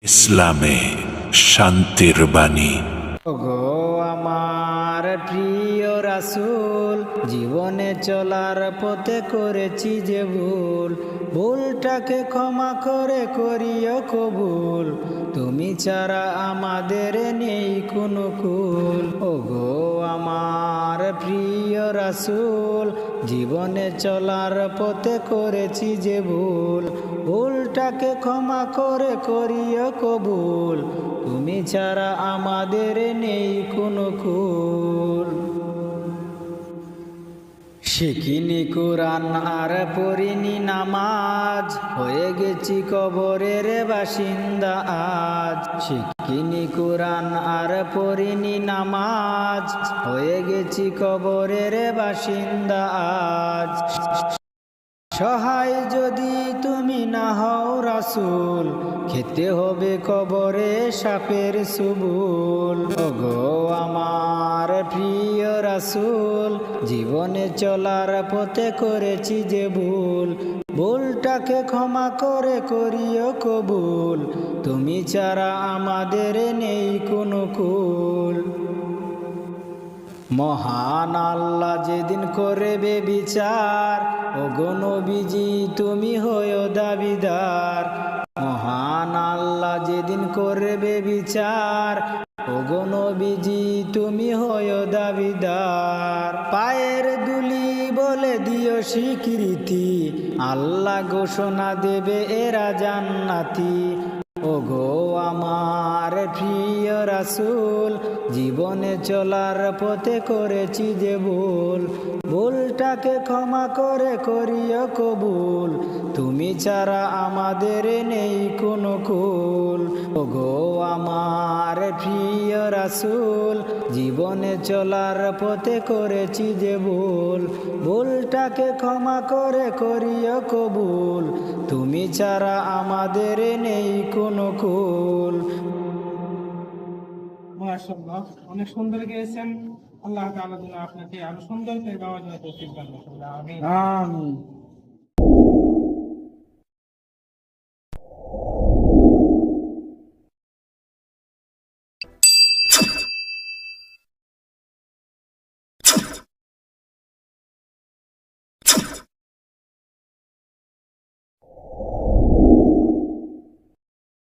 ইসলামে শান্তির বাণী। গো আমার প্রিয় রাসূল, জীবনে চলার পথে করেছি যে ভুল, ভুলটাকে ক্ষমা করে করিও কবুল। তুমি ছাড়া আমাদের নেই কোনো কুল। ও গো আমার প্রিয় রাসূল, জীবনে চলার পথে করেছি যে ভুল, ভুলটাকে ক্ষমা করে করিও কবুল। তুমি ছাড়া আমাদের নেই কোনো কুল। শিখিনি কোরআন আর পড়িনি নামাজ, হয়ে গেছি কবরের বাসিন্দা আজ। শিখিনি কোরআন আর পড়িনি নামাজ, হয়ে গেছি কবরের বাসিন্দা আজ। সহায় যদি তুমি না হও রাসূল, খেতে হবে কবরে সাপের সুবুল। ওগো আমার প্রিয় রাসূল, জীবনে চলার পথে করেছি যে ভুল, ভুলটাকে ক্ষমা করে করিও কবুল। তুমি ছাড়া আমাদের নেই কোনো কুল। মহান আল্লাহ যেদিন করবে বিচার, ওগো নবীজি তুমি হয়ো দাবিদার। মহান আল্লাহ যেদিন করবে বিচার, ওগো নবীজি তুমি হয়ো দাবিদার। পায়ের দুলি বলে দিও স্বীকৃতি, আল্লাহ ঘোষণা দেবে এরা জান্নাতি। ওগো আমার প্রিয় রাসূল, জীবনে চলার পথে করেছি যে ভুল, ভুলটাকে ক্ষমা করে করিও কবুল। তুমি ছাড়া আমাদের নেই কোনো কুল। ওগো আমার প্রিয় রাসূল, জীবনে চলার পথে করেছি যে ভুল, ভুলটাকে ক্ষমা করে করিও কবুল। তুমি ছাড়া আমাদের নেই কোনো কুল। মাশাআল্লাহ, অনেক সুন্দর গেয়েছেন। আল্লাহ তাআলা যেন আপনাকে আরো সুন্দর করে গাওয়ার জন্য তৌফিক দান করেন। আমিন।